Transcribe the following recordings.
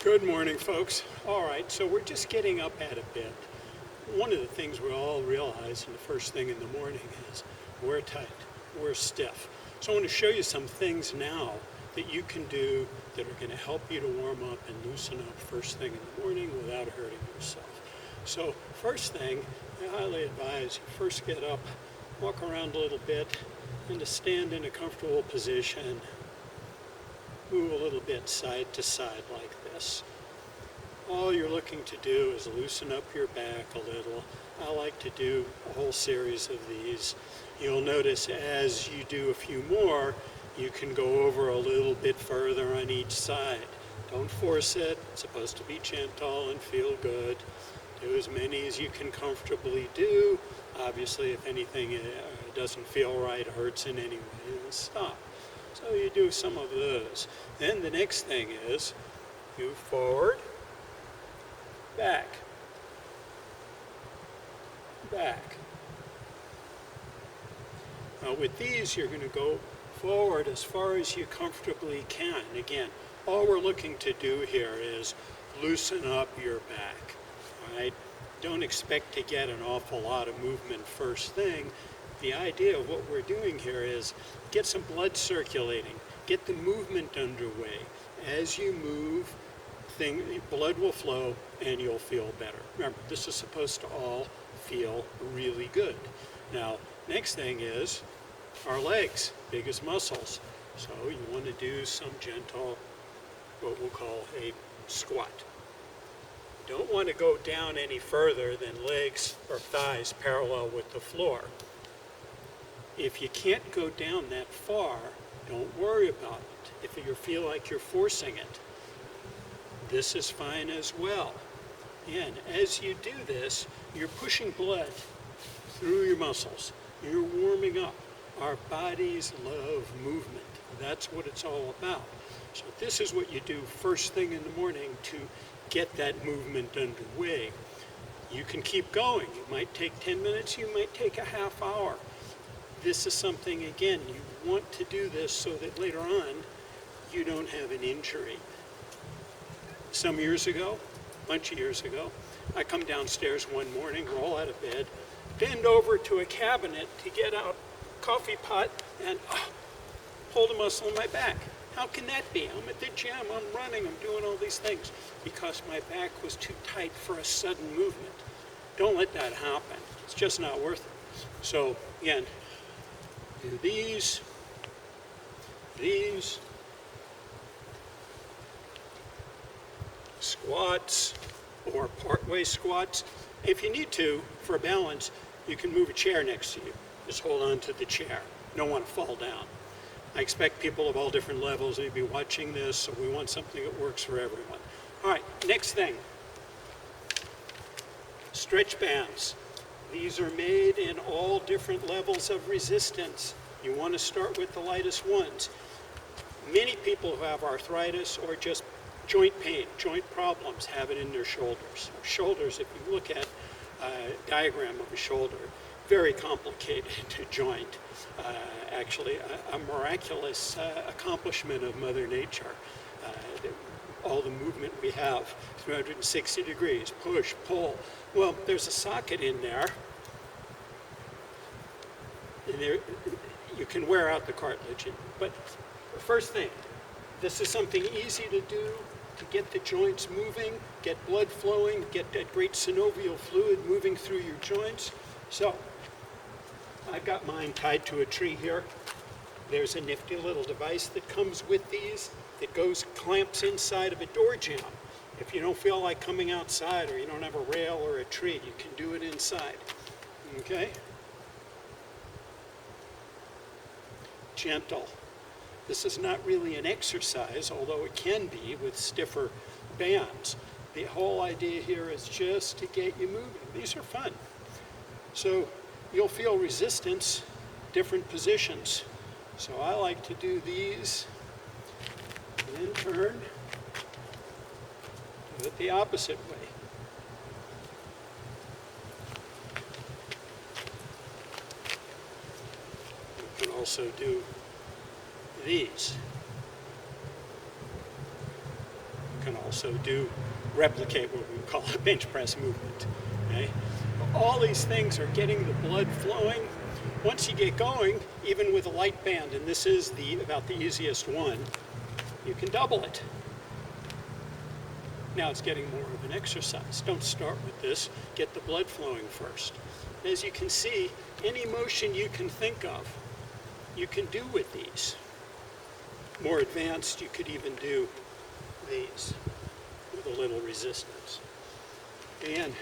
Good morning, folks. All right, so we're just getting up at a bit. One of the things we all realize in the first thing in the morning is we're tight, we're stiff. So I want to show you some things now that you can do that are going to help you to warm up and loosen up first thing in the morning without hurting yourself. So first thing, I highly advise you first get up, walk around a little bit, and to stand in a comfortable position. Move a little bit side to side like this. All you're looking to do is loosen up your back a little. I like to do a whole series of these. You'll notice as you do a few more, you can go over a little bit further on each side. Don't force it. It's supposed to be gentle and feel good. Do as many as you can comfortably do. Obviously, if anything doesn't feel right, hurts in any way, then stop. So you do some of those. Then the next thing is move forward, back, back. Now with these, you're going to go forward as far as you comfortably can. Again, all we're looking to do here is loosen up your back. All right? Don't expect to get an awful lot of movement first thing. The idea of what we're doing here is get some blood circulating, get the movement underway. As you move, blood will flow and you'll feel better. Remember, this is supposed to all feel really good. Now, next thing is our legs, biggest muscles. So you want to do some gentle, what we'll call a squat. You don't want to go down any further than legs or thighs parallel with the floor. If you can't go down that far, don't worry about it. If you feel like you're forcing it, this is fine as well. And as you do this, you're pushing blood through your muscles. You're warming up. Our bodies love movement. That's what it's all about. So this is what you do first thing in the morning to get that movement underway. You can keep going. It might take 10 minutes, you might take a half hour. This is something, again, you want to do this so that later on you don't have an injury. Some years ago, a bunch of years ago, I come downstairs one morning, roll out of bed, bend over to a cabinet to get out a coffee pot and hold a muscle in my back. How can that be? I'm at the gym, I'm running, I'm doing all these things because my back was too tight for a sudden movement. Don't let that happen. It's just not worth it. So again, do these, squats or partway squats. If you need to, for balance, you can move a chair next to you. Just hold on to the chair. You don't want to fall down. I expect people of all different levels to be watching this, so we want something that works for everyone. All right, next thing. Stretch bands. These are made in all different levels of resistance. You want to start with the lightest ones. Many people who have arthritis or just joint pain, joint problems, have it in their shoulders. Shoulders, if you look at a diagram of a shoulder, very complicated joint. Actually, a miraculous accomplishment of Mother Nature. All the movement we have, 360 degrees, push, pull. Well, there's a socket in there, and you can wear out the cartilage. But first thing, this is something easy to do to get the joints moving, get blood flowing, get that great synovial fluid moving through your joints. So, I've got mine tied to a tree here. There's a nifty little device that comes with these that clamps inside of a door jamb. If you don't feel like coming outside or you don't have a rail or a tree, you can do it inside. Okay? Gentle. This is not really an exercise, although it can be with stiffer bands. The whole idea here is just to get you moving. These are fun. So you'll feel resistance, different positions. So I like to do these, and then turn, do it the opposite way. You can also do these. can also replicate what we call a bench press movement. Okay? All these things are getting the blood flowing. Once you get going, even with a light band, and this is about the easiest one, you can double it. Now it's getting more of an exercise. Don't start with this. Get the blood flowing first. As you can see, any motion you can think of, you can do with these. More advanced, you could even do these with a little resistance. And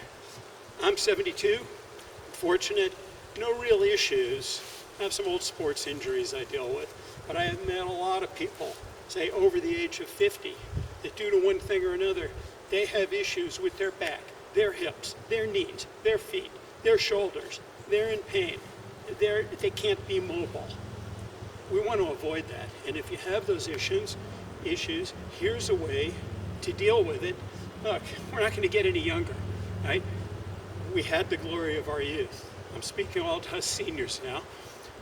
I'm 72, fortunate, no real issues. I have some old sports injuries I deal with, but I have met a lot of people, say over the age of 50, that due to one thing or another, they have issues with their back, their hips, their knees, their feet, their shoulders. They're in pain. They can't be mobile. We want to avoid that. And if you have those issues, here's a way to deal with it. Look, we're not going to get any younger, right? We had the glory of our youth. I'm speaking all to us seniors now.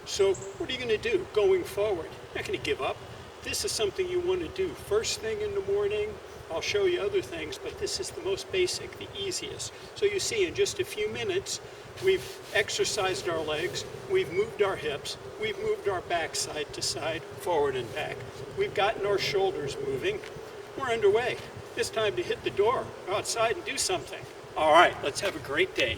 So what are you going to do going forward? You're not going to give up. This is something you want to do first thing in the morning. I'll show you other things, but this is the most basic, the easiest. So you see, in just a few minutes, we've exercised our legs, we've moved our hips, we've moved our back side to side, forward and back. We've gotten our shoulders moving. We're underway. It's time to hit the door, go outside and do something. All right, let's have a great day.